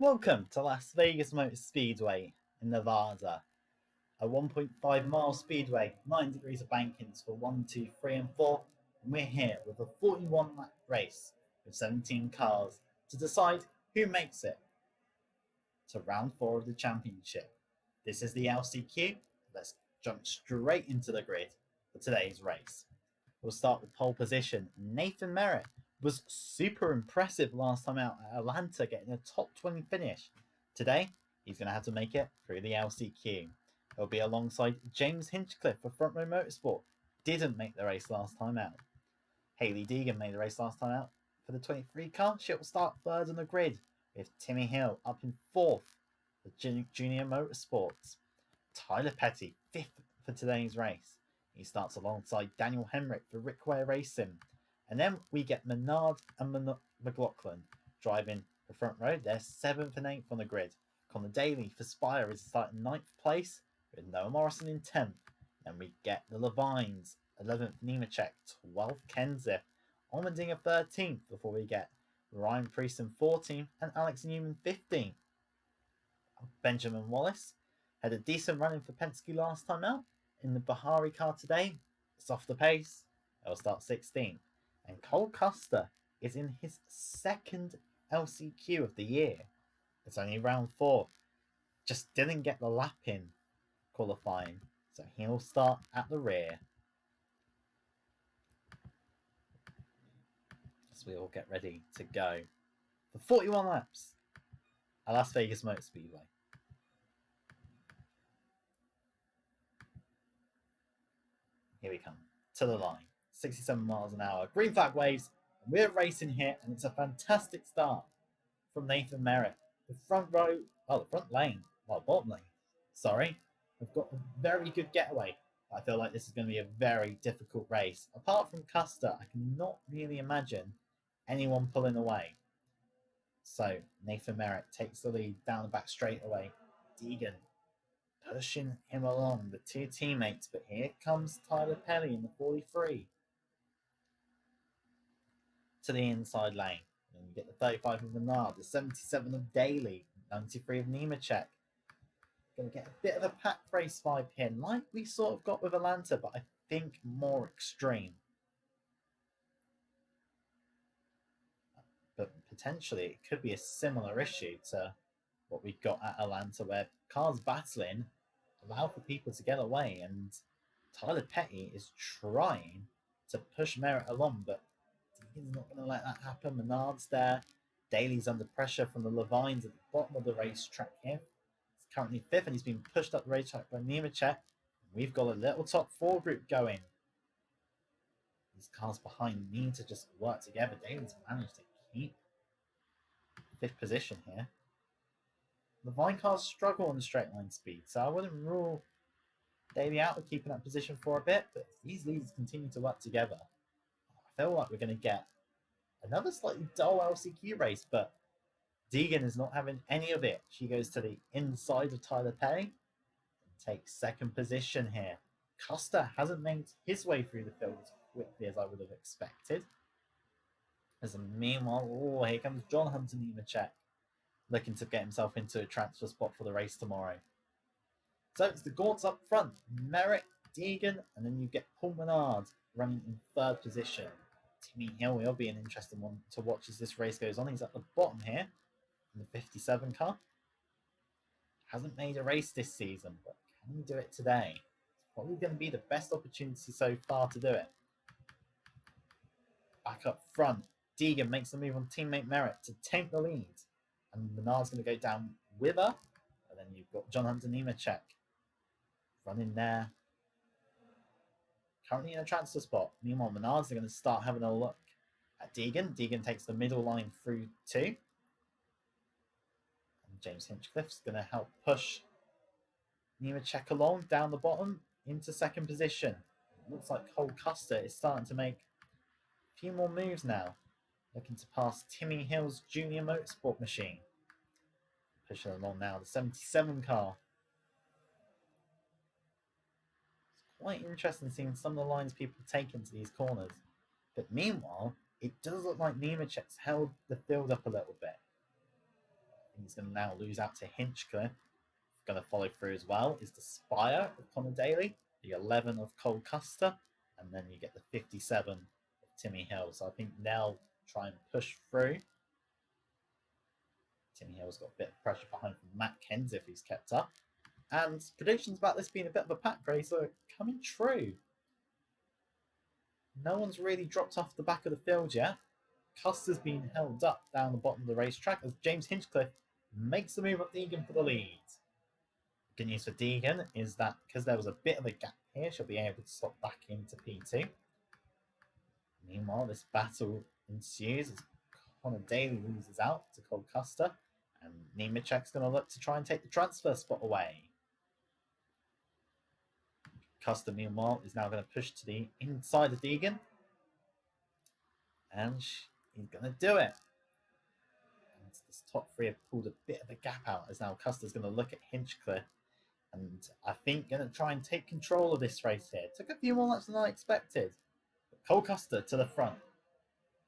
Welcome to Las Vegas Motor Speedway in Nevada, a 1.5 mile speedway, 9 degrees of bankings for 1, 2, 3, and 4. And we're here with a 41 lap race with 17 cars to decide who makes it to round 4 of the championship. This is the LCQ. Let's jump straight into the grid for today's race. We'll start with pole position. Nathan Merritt was super impressive last time out at Atlanta, getting a top 20 finish. Today, he's going to have to make it through the LCQ. He'll be alongside James Hinchcliffe for Front Row Motorsport. Didn't make the race last time out. Hayley Deegan made the race last time out for the 23 car. She'll start third on the grid, with Timmy Hill up in fourth for Junior Motorsports. Tyler Petty, fifth for today's race. He starts alongside Daniel Hemrick for Rickway Racing. And then we get Menard and McLaughlin driving the front row. They're 7th and 8th on the grid. Connor Daly for Spire is starting 9th place with Noah Morrison in 10th. Then we get the Levines, 11th Nemechek, 12th Kenseth, Allmendinger 13th before we get Ryan Priest in 14th and Alex Newman 15th. Benjamin Wallace had a decent running for Penske last time out. In the Bahari car today, it's off the pace. It'll start 16th. And Cole Custer is in his second LCQ of the year. It's only round 4. Just didn't get the lap in qualifying, so he'll start at the rear. As we all get ready to go for 41 laps at Las Vegas Motor Speedway. Here we come to the line. 67 miles an hour. Green flag waves. We're racing here, and it's a fantastic start from Nathan Merritt. The front lane. Bottom lane. Sorry. We've got a very good getaway. I feel like this is going to be a very difficult race. Apart from Custer, I cannot really imagine anyone pulling away. So Nathan Merritt takes the lead down the back straightaway. Deegan pushing him along, the two teammates, but here comes Tyler Pelly in the 43 to the inside lane. And you get the 35 of Menard, the 77 of Daly, 93 of Nemechek. Going to get a bit of a pack race vibe here, like we sort of got with Atlanta, but I think more extreme. But potentially it could be a similar issue to what we got at Atlanta, where cars battling allow for people to get away, and Tyler Petty is trying to push Merritt along, but Deegan's not going to let that happen. Menard's there. Daly's under pressure from the Levines at the bottom of the racetrack here. He's currently 5th, and he's been pushed up the racetrack by Nemechek. We've got a little top 4 group going. These cars behind need to just work together. Daly's managed to keep 5th position here. The Vine cars struggle on the straight line speed, so I wouldn't rule Daly out of keeping that position for a bit, but if these leads continue to work together, I feel like we're going to get another slightly dull LCQ race, but Deegan is not having any of it. She goes to the inside of Tyler Petty and takes 2nd position here. Custer hasn't made his way through the field as quickly as I would have expected. As meanwhile, here comes John Hunter Nemechek, looking to get himself into a transfer spot for the race tomorrow. So it's the Gaunts up front, Merritt, Deegan, and then you get Paul Menard running in 3rd position. Timmy Hill will be an interesting one to watch as this race goes on. He's at the bottom here in the 57 car. Hasn't made a race this season, but can he do it today? It's probably going to be the best opportunity so far to do it. Back up front, Deegan makes the move on teammate Merritt to take the lead. And Menard's going to go down with her. And then you've got John Hunter Nemechek running there. Currently in a transfer spot. Meanwhile, Menard's going to start having a look at Deegan. Deegan takes the middle line through 2. And James Hinchcliffe's going to help push Nemechek along down the bottom into 2nd position. It looks like Cole Custer is starting to make a few more moves now. Looking to pass Timmy Hill's Junior Motorsport machine. Pushing along now, the 77 car. It's quite interesting seeing some of the lines people take into these corners. But meanwhile, it does look like Nemechek's held the field up a little bit. He's going to now lose out to Hinchcliffe. Going to follow through as well is the Spire of Connor Daly, the 11 of Cole Custer, and then you get the 57 of Timmy Hill. So I think they'll try and push through. Timmy Hill's got a bit of pressure behind from Matt Kens if he's kept up. And predictions about this being a bit of a pack race are coming true. No one's really dropped off the back of the field yet. Custer's been held up down the bottom of the racetrack as James Hinchcliffe makes the move up Deegan for the lead. Good news for Deegan is that because there was a bit of a gap here, she'll be able to slot back into P2. Meanwhile, this battle ensues as Connor Daly loses out to Cole Custer, and Nemechek's going to look to try and take the transfer spot away. Custer, meanwhile, is now going to push to the inside of Deegan, and he's going to do it. And this top three have pulled a bit of a gap out as now Custer's going to look at Hinchcliffe, and I think going to try and take control of this race here. Took a few more laps than I expected. But Cole Custer to the front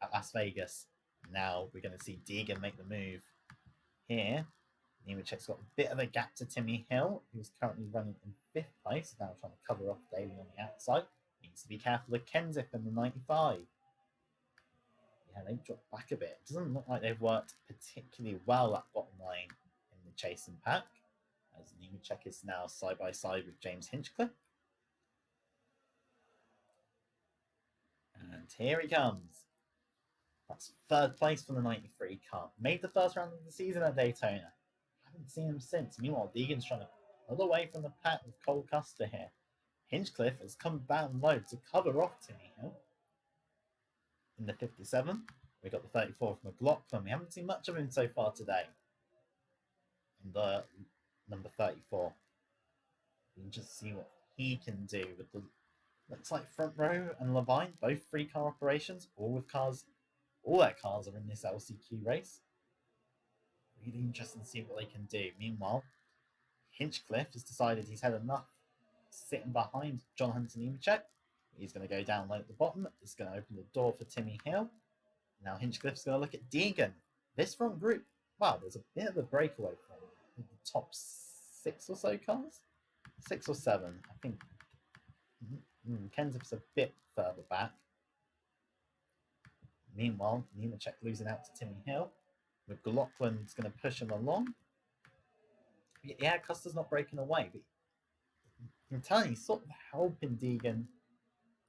at Las Vegas. Now we're going to see Deegan make the move here. Nemechek's got a bit of a gap to Timmy Hill, who's currently running in 5th place. Now trying to cover off Daly on the outside. Needs to be careful of Kenseth in the 95. Yeah, they dropped back a bit. It doesn't look like they've worked particularly well at bottom lane in the chasing pack, as Nemechek is now side by side with James Hinchcliffe. And here he comes. That's 3rd place for the 93 car. Made the first round of the season at Daytona. Haven't seen him since. Meanwhile, Deegan's trying to pull away from the pack with Cole Custer here. Hinchcliffe has come down low to cover off Timmy Hill. In the 57, we got the 34 from McLaughlin. We haven't seen much of him so far today. In the number 34. We can just see what he can do with the looks like Front Row and Levine, both 3-car operations, all with cars. All their cars are in this LCQ race. Really interesting to see what they can do. Meanwhile, Hinchcliffe has decided he's had enough sitting behind John Hunter Nemechek. He's going to go down low at the bottom. It's going to open the door for Timmy Hill. Now Hinchcliffe's going to look at Deegan. This front group, wow, there's a bit of a breakaway from the top 6 or so cars. 6 or 7, I think. Kenseth's a bit further back. Meanwhile, Nemechek losing out to Timmy Hill. McLaughlin's going to push him along. Yeah, Custer's not breaking away, but I'm telling you, he's sort of helping Deegan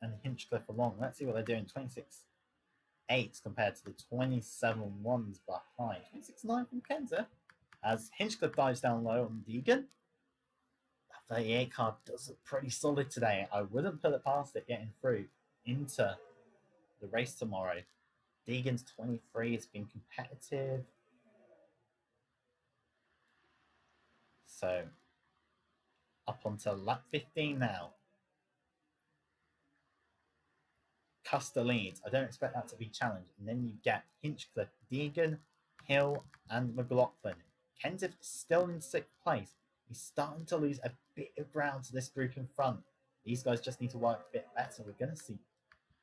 and Hinchcliffe along. Let's see what they're doing. 26.8 compared to the 27.1s behind. 26.9 from Kenseth. As Hinchcliffe dives down low on Deegan. That 38 car does look pretty solid today. I wouldn't put it past it getting through into the race tomorrow. Deegan's 23. It's been competitive. So, up onto lap 15 now. Custer leads. I don't expect that to be challenged. And then you get Hinchcliffe, Deegan, Hill, and McLaughlin. Kenseth is still in 6th place. He's starting to lose a bit of ground to this group in front. These guys just need to work a bit better. We're going to see.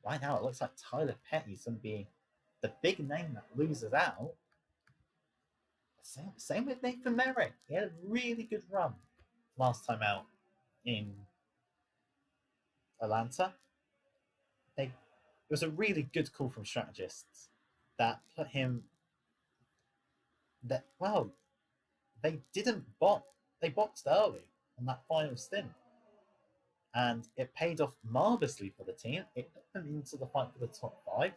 Right now, it looks like Tyler Petty's going to be the big name that loses out. Same with Nathan Merrick. He had a really good run last time out in Atlanta. It was a really good call from strategists that put him. They didn't box. They boxed early on that final stint, and it paid off marvellously for the team. It put them into the fight for the top 5.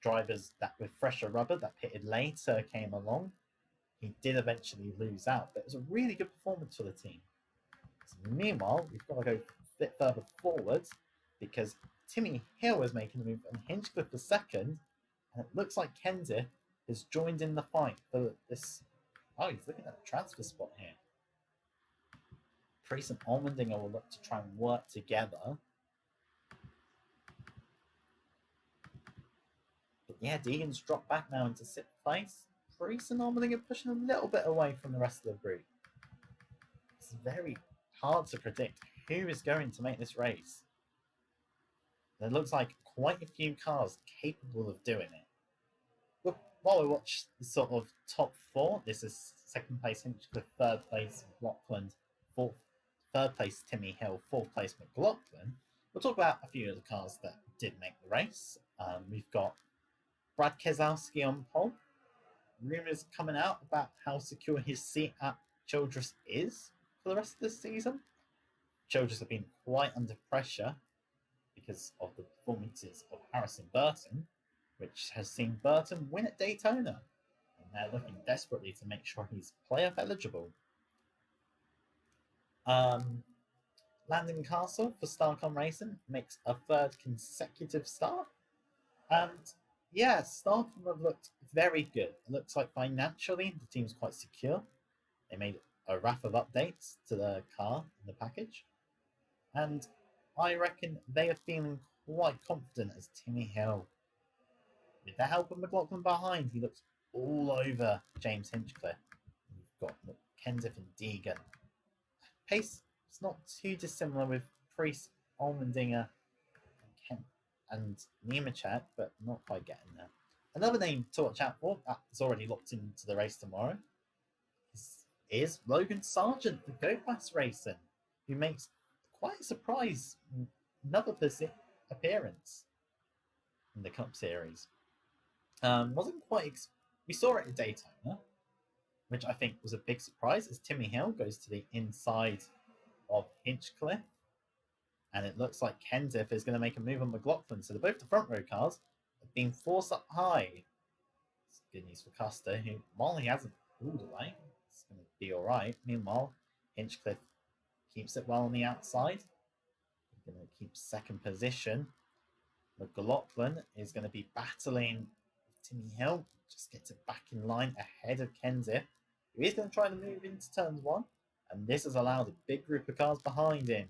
Drivers that with fresher rubber that pitted later came along. He did eventually lose out, but it was a really good performance for the team. So meanwhile, we've got to go a bit further forwards because Timmy Hill is making the move and Hinchcliffe was 2nd, and it looks like Kenseth has joined in the fight for this. Oh, he's looking at the transfer spot here. Priest and Allmendinger will look to try and work together. But yeah, Deegan's dropped back now into 6th place. Priest and Allmendinger pushing a little bit away from the rest of the group. It's very hard to predict who is going to make this race. There looks like quite a few cars capable of doing it. while we watch the sort of top four, this is second place Hinchcliffe, third place McLaughlin, fourth, third place Timmy Hill, fourth place McLaughlin. We'll talk about a few of the cars that did make the race. We've got Brad Keselowski on pole. Rumours coming out about how secure his seat at Childress is for the rest of the season. Childress have been quite under pressure because of the performances of Harrison Burton, which has seen Burton win at Daytona. And they're looking desperately to make sure he's playoff eligible. Landon Castle for Starcom Racing makes a third consecutive start. And yeah, Starcom have looked very good. It looks like financially the team's quite secure. They made a raft of updates to the car and the package. And I reckon they are feeling quite confident as Timmy Hill. With the help of McLaughlin behind, he looks all over James Hinchcliffe. We've got Kenseth and Deegan. Pace is not too dissimilar with Priest, Allmendinger, and Nemechek, but not quite getting there. Another name to watch out for that's already locked into the race tomorrow is Logan Sargent for Go Fast Racing, who makes quite a surprise another appearance in the Cup Series. Wasn't quite. We saw it in Daytona, which I think was a big surprise as Timmy Hill goes to the inside of Hinchcliffe. And it looks like Kenseth is going to make a move on McLaughlin. So both the front row cars have been forced up high. It's good news for Custer, who, while he hasn't pulled away, it's going to be all right. Meanwhile, Hinchcliffe keeps it well on the outside. He's going to keep second position. McLaughlin is going to be battling with Timmy Hill. Just gets it back in line ahead of Kenseth, who is going to try to move into turns one. And this has allowed a big group of cars behind him.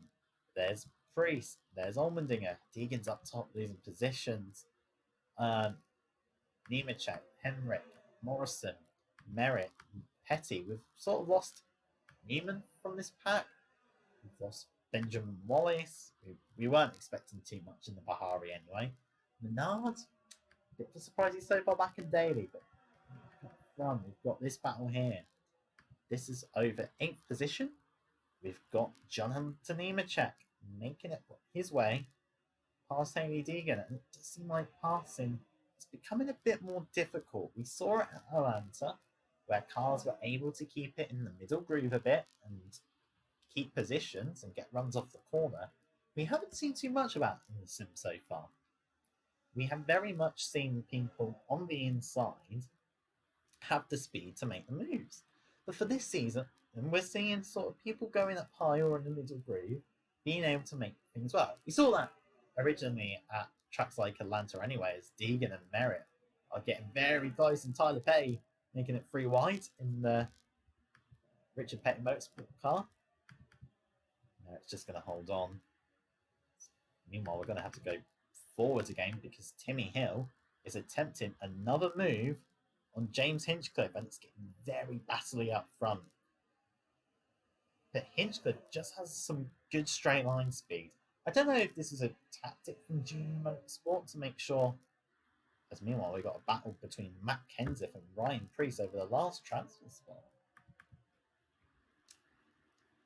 There's Priest, there's Allmendinger, Deegan's up top losing positions. Nemechek, Henrik, Morrison, Merritt, Petty. We've sort of lost Neiman from this pack. We've lost Benjamin Wallace. We weren't expecting too much in the Bahari anyway. Menard, a bit of a surprise he's so far back in Daly, but we've got this battle here. This is over 8th position. We've got Jonathan Nemechek making it his way past Haley Deegan. And it does seem like passing is becoming a bit more difficult. We saw it at Atlanta, where cars were able to keep it in the middle groove a bit and keep positions and get runs off the corner. We haven't seen too much about it in the sim so far. We have very much seen people on the inside have the speed to make the moves. But for this season, and we're seeing sort of people going up high or in the middle groove, being able to make things work. We saw that originally at tracks like Atlanta anyway, as Deegan and Merritt are getting very close, and Tyler Petty making it 3 wide in the Richard Petty Motorsport car. Merritt's just going to hold on. Meanwhile, we're going to have to go forwards again because Timmy Hill is attempting another move on James Hinchcliffe, and it's getting very battly up front. But Hinchcliffe just has some good straight line speed. I don't know if this is a tactic from Junior Motorsport to make sure, as meanwhile we got a battle between Matt Kenseth and Ryan Preece over the last transfer spot.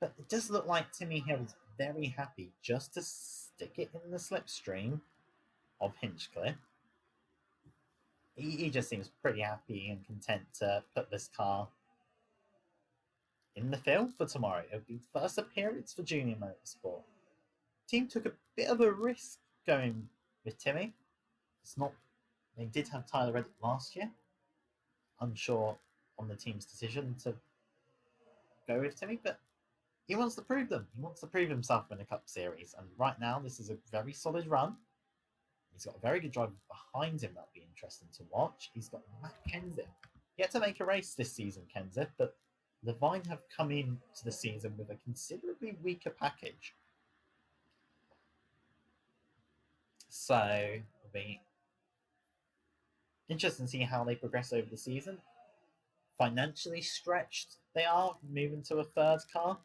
But it does look like Timmy Hill is very happy just to stick it in the slipstream of Hinchcliffe. He just seems pretty happy and content to put this car in the field for tomorrow. It'll be the first appearance for Junior Motorsport. Team took a bit of a risk going with Timmy. They did have Tyler Reddick last year. Unsure on the team's decision to go with Timmy, but he wants to prove them. He wants to prove himself in the Cup Series, and right now this is a very solid run. He's got a very good driver behind him that'll be interesting to watch. He's got Matt Kenseth. Yet to make a race this season, Kenseth, but Levine have come into the season with a considerably weaker package. So it'll be interesting to see how they progress over the season. Financially stretched they are, moving to a third car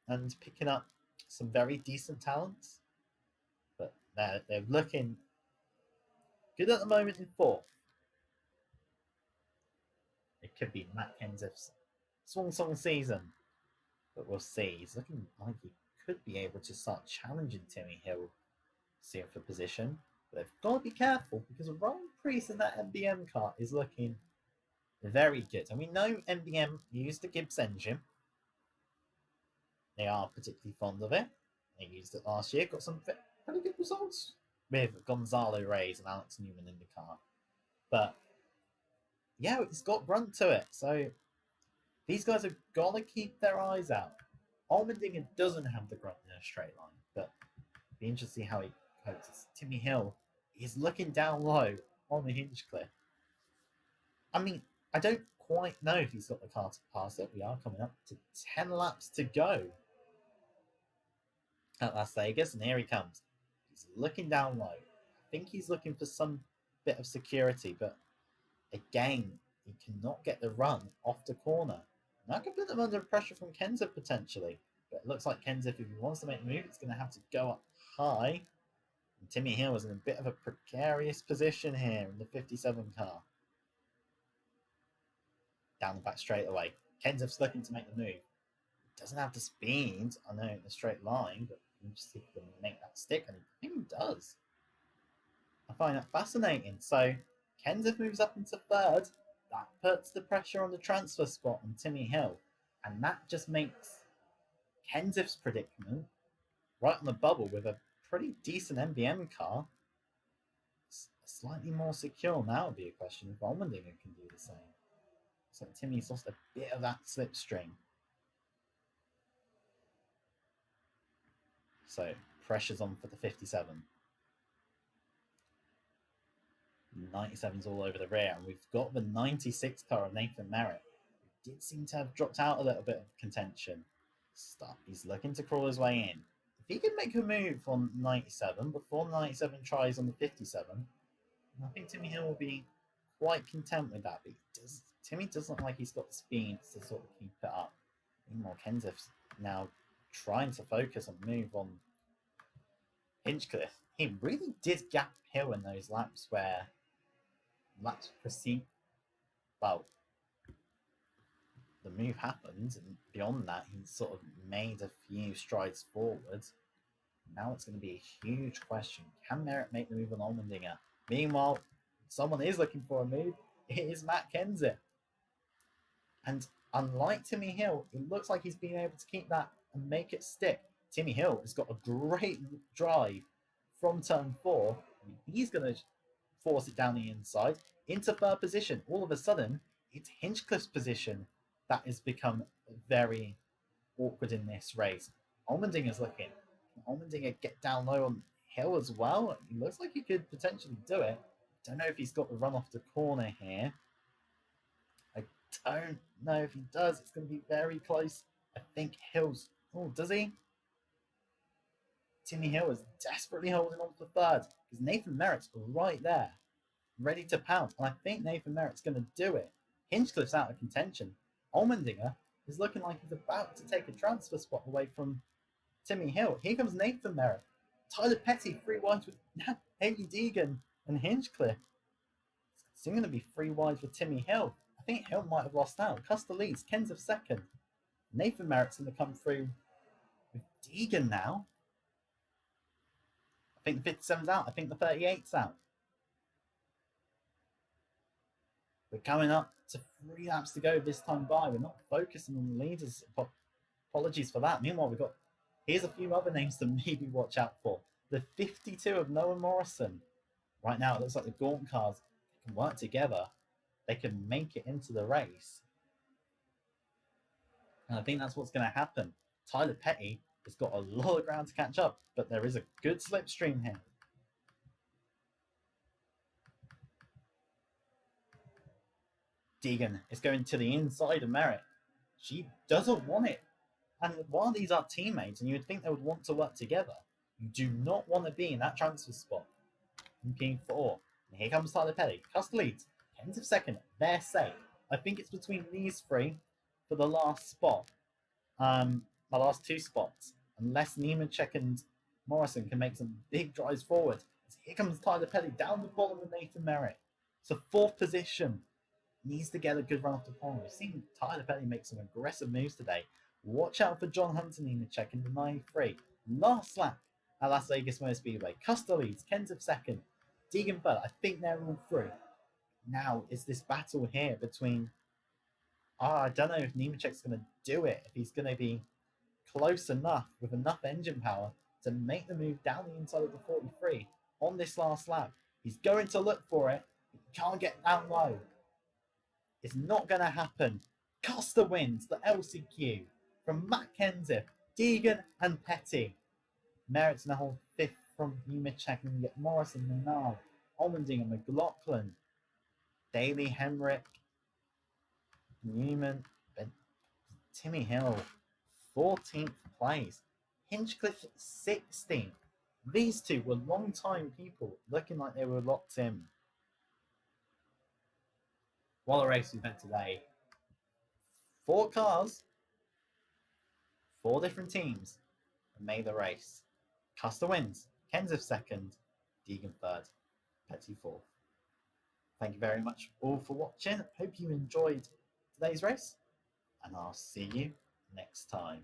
and picking up some very decent talents. But they're looking good at the moment in fourth. could be Matt Kenseth's swan song season. But we'll see. He's looking like he could be able to start challenging Timmy Hill soon for position. But they've got to be careful because Ryan Priest in that MBM car is looking very good. And we know MBM used the Gibbs engine. They are particularly fond of it. They used it last year, got some pretty good results with Gonzalo Reyes and Alex Newman in the car. But yeah, it's got grunt to it. So these guys have got to keep their eyes out. Allmendinger doesn't have the grunt in a straight line, but be interesting to see how he copes. Timmy Hill is looking down low on the Hinchcliffe. I mean, I don't quite know if he's got the car to pass it. We are coming up to 10 laps to go at Las Vegas, and here he comes. He's looking down low. I think he's looking for some bit of security, but again, he cannot get the run off the corner. And that could put them under pressure from Kenseth potentially. But it looks like Kenseth, if he wants to make the move, it's going to have to go up high. And Timmy Hill is in a bit of a precarious position here in the 57 car. Down the back straight away. Kenseth's looking to make the move. He doesn't have the speed, I know, in a straight line, but you just see if he can make that stick, and I think he does. I find that fascinating. So Kenseth moves up into third. That puts the pressure on the transfer spot on Timmy Hill. And that just makes Kenseth's predicament right on the bubble with a pretty decent MBM car slightly more secure. Now would be a question if Allmendinger can do the same. So Timmy's lost a bit of that slipstream. So pressure's on for the 57. 97's all over the rear, and we've got the 96 car of Nathan Merritt, who did seem to have dropped out a little bit of contention. He's looking to crawl his way in. If he can make a move on 97 before 97 tries on the 57, I think Timmy Hill will be quite content with that. But Timmy doesn't look like he's got the speed to sort of keep it up. Meanwhile, Kenseth's now trying to focus on move on Hinchcliffe. He really did gap Hill in those laps where laps precede. Well, the move happened, and beyond that, he sort of made a few strides forward. Now it's going to be a huge question. Can Merritt make the move on Allmendinger? Meanwhile, someone is looking for a move. It is Matt Kenseth. And unlike Timmy Hill, it looks like he's been able to keep that and make it stick. Timmy Hill has got a great drive from turn 4. He's going to force it down the inside into third position. All of a sudden, it's Hinchcliffe's position that has become very awkward in this race. Allmendinger's looking. Can Allmendinger get down low on Hill as well? It looks like he could potentially do it. Don't know if he's got the run off the corner here. I don't know if he does. It's going to be very close. I think Hill's... Oh, does he? Timmy Hill is desperately holding on for third because Nathan Merritt's right there, ready to pounce. And I think Nathan Merritt's going to do it. Hinchcliffe's out of contention. Allmendinger is looking like he's about to take a transfer spot away from Timmy Hill. Here comes Nathan Merritt. Tyler Petty, 3 wides with Haley Deegan and Hinchcliffe. It's going to be 3 wides with Timmy Hill. I think Hill might have lost out. Custer leads. Kenseth second. Nathan Merritt's going to come through with Deegan now. I think the 57's out. I think the 38's out. We're coming up to 3 laps to go this time by. We're not focusing on the leaders. Apologies for that. Meanwhile, we've got... Here's a few other names to maybe watch out for. The 52 of Noah Morrison. Right now, it looks like the Gaunt cars can work together. They can make it into the race. And I think that's what's going to happen. Tyler Petty has got a lot of ground to catch up, but there is a good slipstream here. Deegan is going to the inside of Merritt. She doesn't want it. And while these are teammates, and you would think they would want to work together, you do not want to be in that transfer spot in P4. And here comes Tyler Petty. Custer leads. Kenseth second. They're safe. I think it's between these 3 for the last spot. The last 2 spots. Unless Nemechek and Morrison can make some big drives forward. So here comes Tyler Petty down the bottom with Nathan Merritt. So 4th position needs to get a good run off the corner. We've seen Tyler Petty make some aggressive moves today. Watch out for John Hunter Nemechek in the 93. Last lap at Las Vegas Motor Speedway. Custer leads, Kenseth second, Deegan third. I think they're all through. Now is this battle here between. I don't know if Nemechek's going to do it, if he's going to be close enough with enough engine power to make the move down the inside of the 43 on this last lap. He's going to look for it. He can't get down low. It's not going to happen. Costa wins the LCQ from Matt Kenseth, Deegan, and Petty. Merritt's in the whole fifth from Nemechek, and you get Morrison, Menard, Allmendinger, McLaughlin, Daly, Hemrick, Newman, Timmy Hill, 14th place. Hinchcliffe, 16th. These two were long-time people looking like they were locked in. What a race we've had today. 4 cars, 4 different teams made the race. Custer wins, Kenseth second, Deegan third, Petty fourth. Thank you very much all for watching. Hope you enjoyed today's race, and I'll see you next time.